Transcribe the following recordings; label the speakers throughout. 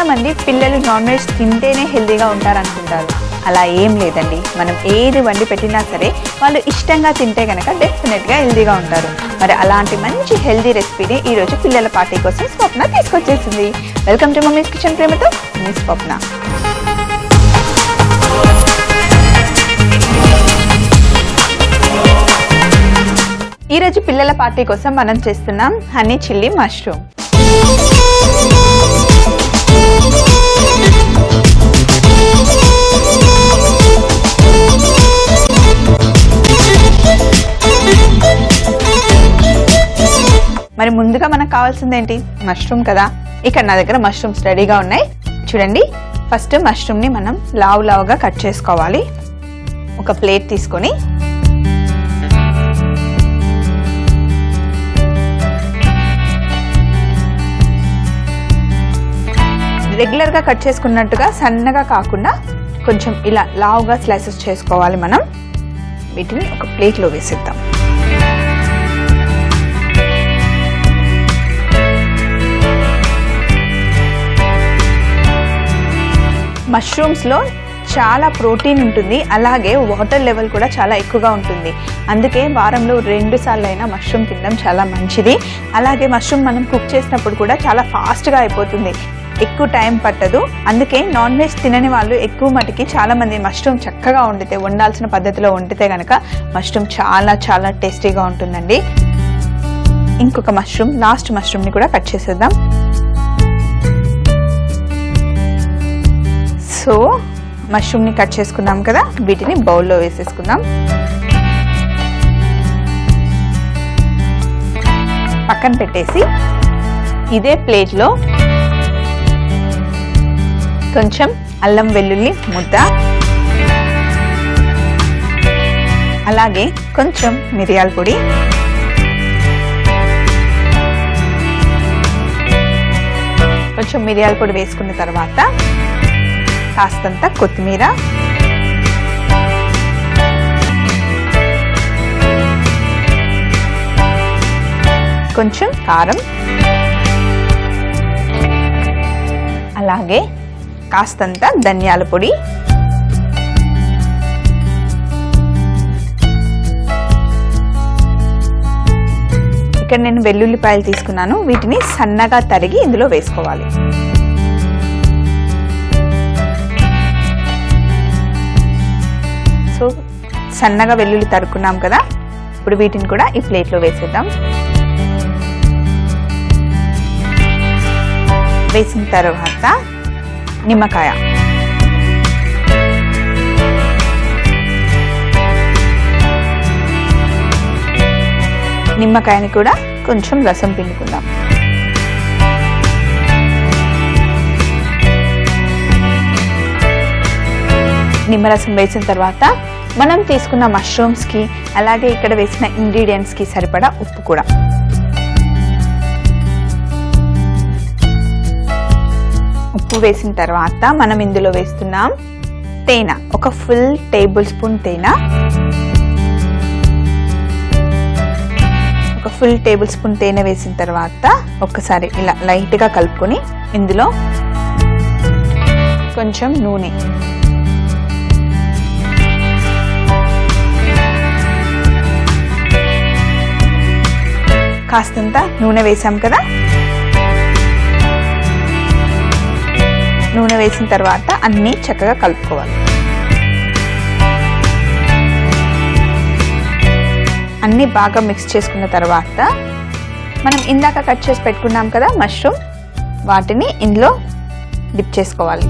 Speaker 1: చాలామంది పిల్లలు non veg తింటేనే హెల్తీగా ఉంటారనుకుంటారు. అలా ఏం లేదండి. మనం ఏది వండి పెట్టినా సరే వాళ్ళు ఇష్టంగా తింటే కనుక డెఫినెట్గా హెల్తీగా ఉంటారు. మరి అలాంటి మంచి హెల్తీ రెసిపీని ఈరోజు పిల్లల పార్టీ కోసం స్వప్న తీసుకొచ్చేసింది. వెల్కమ్ టు మమ్మీస్ కిచెన్ ప్రేమతో మీ స్వప్న. ఈరోజు పిల్లల పార్టీ కోసం మనం చేస్తున్నాం హనీ చిల్లీ మష్రూమ్. మరి ముందుగా మనకు కావాల్సింది ఏంటి? మష్రూమ్ కదా. ఇక్కడ నా దగ్గర మష్రూమ్స్ రెడీగా ఉన్నాయి. చూడండి, ఫస్ట్ మష్రూమ్ని మనం లావుగా కట్ చేసుకోవాలి. ఒక ప్లేట్ తీసుకొని రెగ్యులర్గా కట్ చేసుకున్నట్టుగా సన్నగా కాకుండా కొంచెం ఇలా లావుగా స్లైసెస్ చేసుకోవాలి. మనం వీటిని ఒక ప్లేట్లో వేసేద్దాం. మష్రూమ్స్లో చాలా ప్రోటీన్ ఉంటుంది, అలాగే వాటర్ లెవెల్ కూడా చాలా ఎక్కువగా ఉంటుంది. అందుకే వారంలో 2 సార్లు అయినా మష్రూమ్ తినడం చాలా మంచిది. అలాగే మష్రూమ్ మనం కుక్ చేసినప్పుడు కూడా చాలా ఫాస్ట్గా అయిపోతుంది, ఎక్కువ టైం పట్టదు. అందుకే నాన్ వెజ్ తినని వాళ్ళు ఎక్కువ మటుకి చాలామంది మష్రూమ్ చక్కగా వండాల్సిన పద్ధతిలో వండితే కనుక మష్రూమ్ చాలా టేస్టీగా ఉంటుందండి. ఇంకొక మష్రూమ్, లాస్ట్ మష్రూమ్ని కూడా కట్ చేసేద్దాం. సో మష్రూమ్ని కట్ చేసుకున్నాం కదా, వీటిని బౌల్లో వేసేసుకుందాం. పక్కన పెట్టేసి ఇదే ప్లేట్లో కొంచెం అల్లం వెల్లుల్లి ముద్ద, అలాగే కొంచెం మిరియాల పొడి, కొంచెం మిరియాల పొడి వేసుకున్న తర్వాత కాస్తంత కొత్తిమీర, కొంచెం కారం, అలాగే కాస్తంత ధనియాల పొడి, ఇక్కడ నేను వెల్లుల్లిపాయలు తీసుకున్నాను. వీటిని సన్నగా తరిగి ఇందులో వేసుకోవాలి. సో సన్నగా వెల్లుల్లి తరుక్కున్నాం కదా, ఇప్పుడు వీటిని కూడా ఈ ప్లేట్లో వేసేద్దాం. వేసిన తర్వాత నిమ్మకాయ, నిమ్మకాయని కూడా కొంచెం రసం పిండుకుందాం. నిమ్మరసం వేసిన తర్వాత మనం తీసుకున్న మష్రూమ్స్కి అలాగే ఇక్కడ వేసిన ఇంగ్రీడియంట్స్కి సరిపడా ఉప్పు కూడా. ఉప్పు వేసిన తర్వాత మనం ఇందులో వేస్తున్నాం తేనె, ఒక ఫుల్ టేబుల్ స్పూన్ తేనె. ఒక ఫుల్ టేబుల్ స్పూన్ తేనె వేసిన తర్వాత ఒక్కసారి ఇలా లైట్గా కలుపుకొని ఇందులో కొంచెం నూనె, కాస్తంత నూనె వేసాం కదా, నూనె వేసిన తర్వాత అన్నీ చక్కగా కలుపుకోవాలి. అన్నీ బాగా మిక్స్ చేసుకున్న తర్వాత మనం ఇందాక కట్ చేసి పెట్టుకున్నాం కదా మష్రూమ్, వాటిని ఇందులో డిప్ చేసుకోవాలి.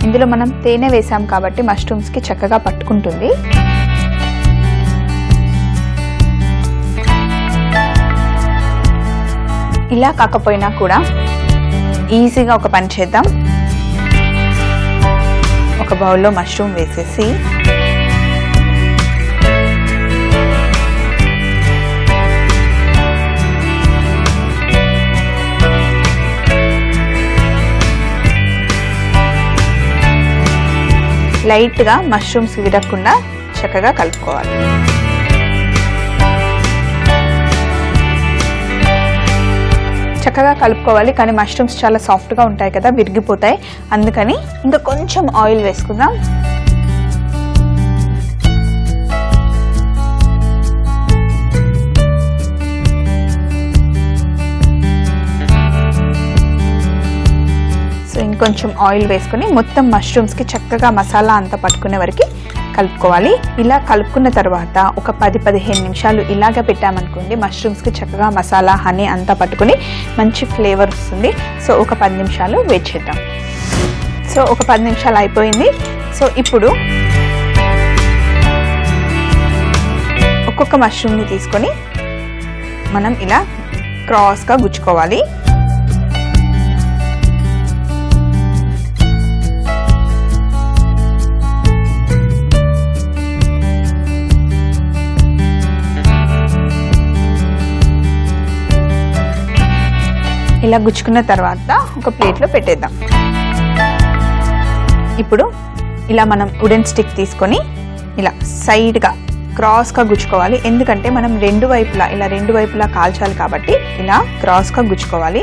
Speaker 1: ఇందులో మనం తేనె వేసాం కాబట్టి మష్రూమ్స్కి చక్కగా పట్టుకుంటుంది. ఇలా కాకపోయినా కూడా ఈజీగా ఒక పని చేద్దాం. ఒక బౌల్లో మష్రూమ్ వేసేసి లైట్గా మష్రూమ్స్ విరగకుండా చక్కగా కలుపుకోవాలి. చక్కగా కలుపుకోవాలి. కానీ మష్రూమ్స్ చాలా సాఫ్ట్గా ఉంటాయి కదా, విరిగిపోతాయి. అందుకని ఇంకా కొంచెం ఆయిల్ వేసుకుందాం. సో ఇంకొంచెం ఆయిల్ వేసుకొని మొత్తం మష్రూమ్స్కి చక్కగా మసాలా అంతా పట్టుకునే వరకు కలుపుకోవాలి. ఇలా కలుపుకున్న తర్వాత ఒక 10-15 నిమిషాలు ఇలాగ పెట్టామనుకోండి, మష్రూమ్స్కి చక్కగా మసాలా హనీ అంతా పట్టుకుని మంచి ఫ్లేవర్ వస్తుంది. సో ఒక 10 నిమిషాలు వెయిట్ చేద్దాం. సో ఒక 10 నిమిషాలు అయిపోయింది. సో ఇప్పుడు ఒక్కొక్క మష్రూమ్ని తీసుకొని మనం ఇలా క్రాస్గా గుచ్చుకోవాలి. ఇలా గుచ్చుకున్న తర్వాత ఒక ప్లేట్లో పెట్టేద్దాం. ఇప్పుడు ఇలా మనం వుడెన్ స్టిక్ తీసుకొని ఇలా సైడ్గా క్రాస్గా గుచ్చుకోవాలి. ఎందుకంటే మనం రెండు వైపులా కాల్చాలి కాబట్టి ఇలా క్రాస్గా గుచ్చుకోవాలి.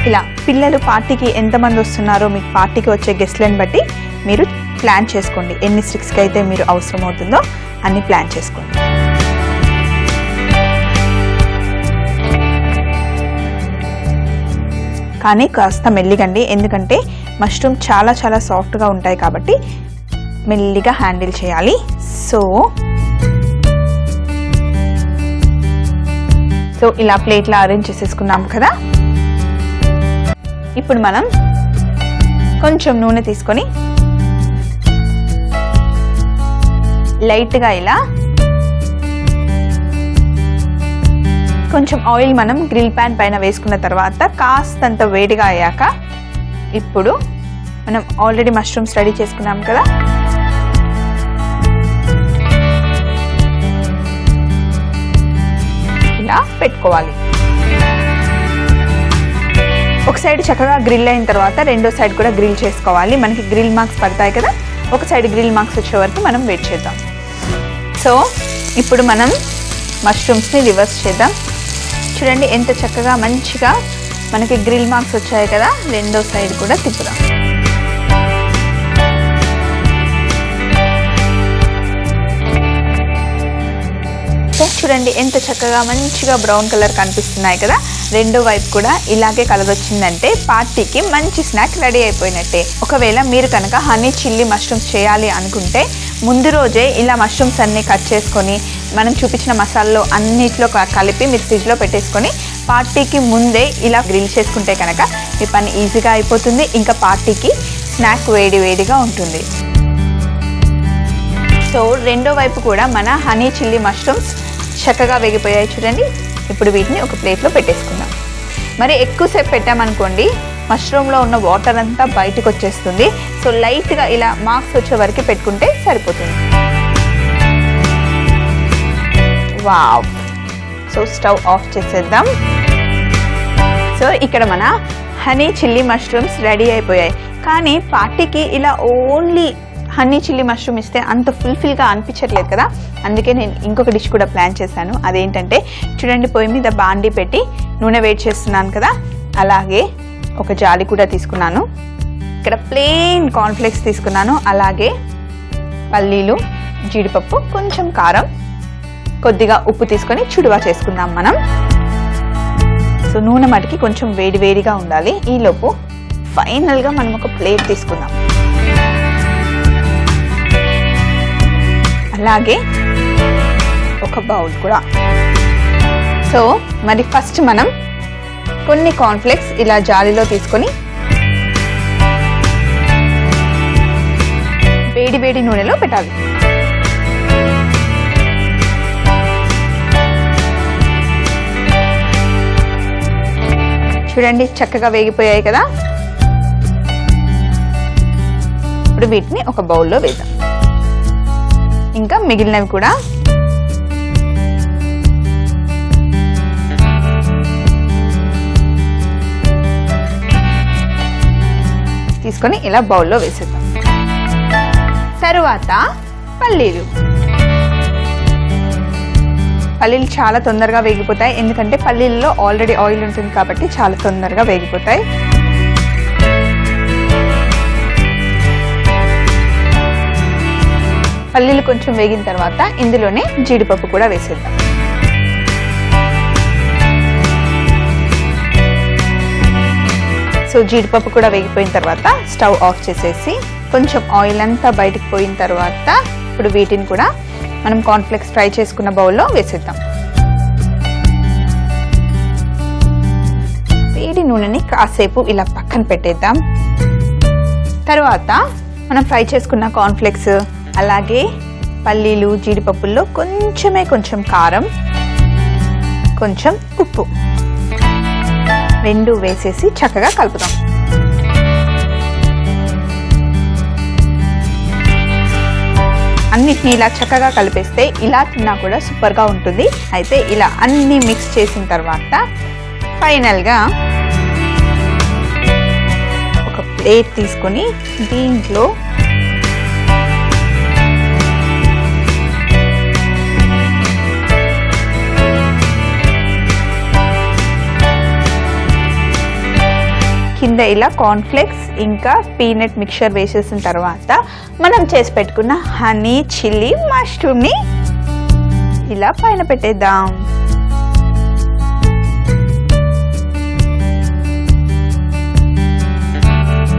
Speaker 1: ఇలా పిల్లలు పార్టీకి ఎంతమంది వస్తున్నారో మీకు పార్టీకి వచ్చే గెస్ట్లను బట్టి మీరు ప్లాన్ చేసుకోండి. ఎన్ని స్టిక్స్కి అయితే మీరు అవసరం అవుతుందో అన్ని ప్లాన్ చేసుకోండి. కానీ కాస్త మెల్లిగండి, ఎందుకంటే మష్రూమ్ చాలా చాలా సాఫ్ట్గా ఉంటాయి కాబట్టి మెల్లిగా హ్యాండిల్ చేయాలి. సో ఇలా ప్లేట్లో అరేంజ్ చేసేసుకున్నాం కదా. ఇప్పుడు మనం కొంచెం నూనె తీసుకొని లైట్గా ఇలా కొంచెం ఆయిల్ మనం గ్రిల్ ప్యాన్ పైన వేసుకున్న తర్వాత కాస్తంత వేడిగా అయ్యాక ఇప్పుడు మనం ఆల్రెడీ మష్రూమ్స్ రెడీ చేసుకున్నాం కదా, ఇలా పెట్టుకోవాలి. ఒక సైడ్ చక్కగా గ్రిల్ అయిన తర్వాత రెండో సైడ్ కూడా గ్రిల్ చేసుకోవాలి. మనకి గ్రిల్ మార్క్స్ పడతాయి కదా, ఒక సైడ్ గ్రిల్ మార్క్స్ వచ్చే వరకు మనం వెయిట్ చేద్దాం. సో ఇప్పుడు మనం మష్రూమ్స్ని రివర్స్ చేద్దాం. చూడండి ఎంత చక్కగా మంచిగా మనకి గ్రిల్ మార్క్స్ వచ్చాయి కదా. రెండో సైడ్ కూడా తిప్పుదాం. చూడండి ఎంత చక్కగా మంచిగా బ్రౌన్ కలర్ కనిపిస్తున్నాయి కదా. రెండో వైపు కూడా ఇలాగే కలర్ వచ్చిందంటే పార్టీకి మంచి స్నాక్ రెడీ అయిపోయినట్టే. ఒకవేళ మీరు కనుక హనీ చిల్లీ మష్రూమ్స్ చేయాలి అనుకుంటే ముందు రోజే ఇలా మష్రూమ్స్ అన్నీ కట్ చేసుకొని మనం చూపించిన మసాలాలో అన్నిట్లో కలిపి మీరు ఫ్రిడ్జ్లో పెట్టేసుకొని పార్టీకి ముందే ఇలా గ్రిల్ చేసుకుంటే కనుక మీ పని ఈజీగా అయిపోతుంది. ఇంకా పార్టీకి స్నాక్ వేడిగా ఉంటుంది. సో రెండో వైపు కూడా మన హనీ చిల్లీ మష్రూమ్స్ చక్కగా వేగిపోయాయి చూడండి. ఇప్పుడు వీటిని ఒక ప్లేట్లో పెట్టేసుకుందాం. మరి ఎక్కువసేపు పెట్టామనుకోండి మష్రూమ్లో ఉన్న వాటర్ అంతా బయటకు వచ్చేస్తుంది. సో లైట్గా ఇలా మార్క్స్ వచ్చే వరకు పెట్టుకుంటే సరిపోతుంది. వావ్! సో స్టవ్ ఆఫ్ చేసేద్దాం. సో ఇక్కడ మన హనీ చిల్లీ మష్రూమ్స్ రెడీ అయిపోయాయి. కానీ పార్టీకి ఇలా ఓన్లీ హనీ చిల్లీ మష్రూమ్ ఇస్తే అంత ఫుల్ఫిల్గా అనిపించట్లేదు కదా. అందుకే నేను ఇంకొక డిష్ కూడా ప్లాన్ చేశాను. అదేంటంటే చూడండి, పొయ్యి మీద బాండీ పెట్టి నూనె వేడి చేస్తున్నాను కదా, అలాగే ఒక జాలి కూడా తీసుకున్నాను. ఇక్కడ ప్లెయిన్ కార్న్ఫ్లేక్స్ తీసుకున్నాను. అలాగే పల్లీలు, జీడిపప్పు, కొంచెం కారం, కొద్దిగా ఉప్పు తీసుకొని చుడువా చేసుకుందాం మనం. సో నూనె మటుకి కొంచెం వేడిగా ఉండాలి. ఈలోపు ఫైనల్గా మనం ఒక ప్లేట్ తీసుకుందాం. అలాగే ఒక బౌల్ కూడా. సో మరి ఫస్ట్ మనం కొన్ని కార్న్ఫ్లేక్స్ ఇలా జాలీలో తీసుకొని వేడి నూనెలో పెట్టాలి. చూడండి చక్కగా వేగిపోయాయి కదా. ఇప్పుడు వీటిని ఒక బౌల్లో వేద్దాం. ఇంకా మిగిలినవి కూడా తీసుకొని ఇలా బౌల్లో వేసేద్దాం. తరువాత పల్లీలు చాలా తొందరగా వేగిపోతాయి, ఎందుకంటే పల్లీలలో ఆల్రెడీ ఆయిల్ ఉంటుంది కాబట్టి చాలా తొందరగా వేగిపోతాయి. పల్లీలు కొంచెం వేగిన తర్వాత ఇందులోనే జీడిపప్పు కూడా వేసేద్దాం. సో జీడిపప్పు కూడా వేగిపోయిన తర్వాత స్టవ్ ఆఫ్ చేసేసి కొంచెం ఆయిల్ అంతా బయటికి పోయిన తర్వాత ఇప్పుడు వీటిని కూడా మనం కార్న్ఫ్లెక్స్ ఫ్రై చేసుకున్న బౌల్లో వేసేద్దాం. వేడి నూనెని కాసేపు ఇలా పక్కన పెట్టేద్దాం. తర్వాత మనం ఫ్రై చేసుకున్న కార్న్ఫ్లెక్స్ అలాగే పల్లీలు జీడిపప్పుల్లో కొంచెం కారం, కొంచెం ఉప్పు రెండు వేసేసి చక్కగా కలుపుదాం. అన్నిటిని ఇలా చక్కగా కలిపేస్తే ఇలా తిన్నా కూడా సూపర్గా ఉంటుంది. అయితే ఇలా అన్ని మిక్స్ చేసిన తర్వాత ఫైనల్గా ఒక ప్లేట్ తీసుకొని దీంట్లో కింద ఇలా కార్న్ఫ్లెక్స్ ఇంకా పీనట్ మిక్చర్ వేసేసిన తర్వాత మనం చేసి పెట్టుకున్న హనీ చిల్లీ మష్రూమ్ని ఇలా పైన పెట్టేద్దాం.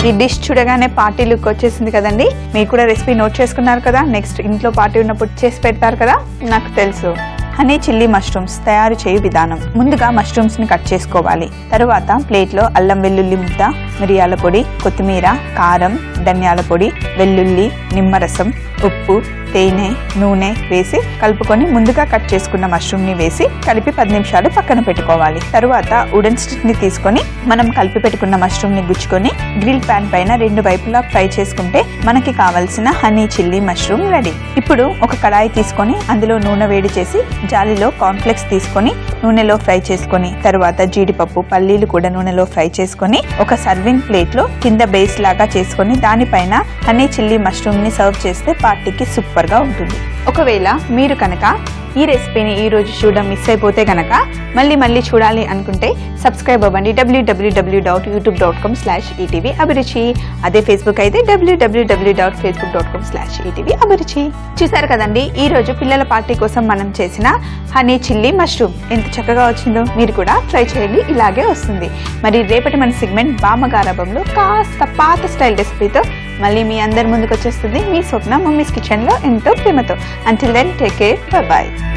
Speaker 1: ఈ డిష్ చూడగానే పార్టీ లుక్ వచ్చేసింది కదండి. మీరు కూడా రెసిపీ నోట్ చేసుకున్నారు కదా, నెక్స్ట్ ఇంట్లో పార్టీ ఉన్నప్పుడు చేసి పెడతారు కదా. నాకు తెలుసు. హనీ చిల్లీ మష్రూమ్స్ తయారు చేయు విధానం: ముందుగా మష్రూమ్స్ ని కట్ చేసుకోవాలి. తరువాత ప్లేట్లో అల్లం వెల్లుల్లి ముద్ద, మిరియాల పొడి, కొత్తిమీర, కారం, ధనియాల పొడి, వెల్లుల్లి, నిమ్మరసం, ఉప్పు, తేనె, నూనె వేసి కలుపుకొని ముందుగా కట్ చేసుకున్న మష్రూమ్ ని వేసి కలిపి 10 నిమిషాలు పక్కన పెట్టుకోవాలి. తరువాత వుడెన్ స్టిక్ ని తీసుకొని మనం కలిపి పెట్టుకున్న మష్రూమ్ ని గుచ్చుకొని గ్రిల్ ప్యాన్ పైన 2 వైపులా ఫ్రై చేసుకుంటే మనకి కావాల్సిన హనీ చిల్లీ మష్రూమ్ రెడీ. ఇప్పుడు ఒక కడాయి తీసుకొని అందులో నూనె వేడి చేసి జాలిలో కార్న్ఫ్లెక్స్ తీసుకొని నూనెలో ఫ్రై చేసుకొని తరువాత జీడిపప్పు, పల్లీలు కూడా నూనెలో ఫ్రై చేసుకొని ఒక సర్వింగ్ ప్లేట్ లో కింద బేస్ లాగా చేసుకొని దానిపైన హనీ చిల్లీ మష్రూమ్ ని సర్వ్ చేస్తే పార్టీకి సూపర్ గా ఉంటుంది. ఒకవేళ మీరు కనుక ఈ రెసిపీని ఈ రోజు చూడడం మిస్ అయిపోతే గనక మళ్ళీ చూడాలి అనుకుంటే సబ్స్క్రైబ్ అవ్వండి www.youtube.com/ETV అభిరుచి. అదే ఫేస్బుక్ అయితే www.facebook.com/ETV అభిరుచి. చూసారు కదండి, ఈ రోజు పిల్లల పార్టీ కోసం మనం చేసిన హనీ చిల్లీ మష్రూమ్ ఎంత చక్కగా వచ్చిందో. మీరు కూడా ట్రై చేయండి, ఇలాగే వస్తుంది. మరి రేపటి మన సెగ్మెంట్ బామ్మగారాబంలో కాస్త పాత స్టైల్ రెసిపీతో మళ్ళీ మీ అందరి ముందుకు వచ్చేస్తుంది మీ స్వప్న మమ్మీస్ కిచెన్ లో ఎంతో ప్రేమతో. Until then take care, by.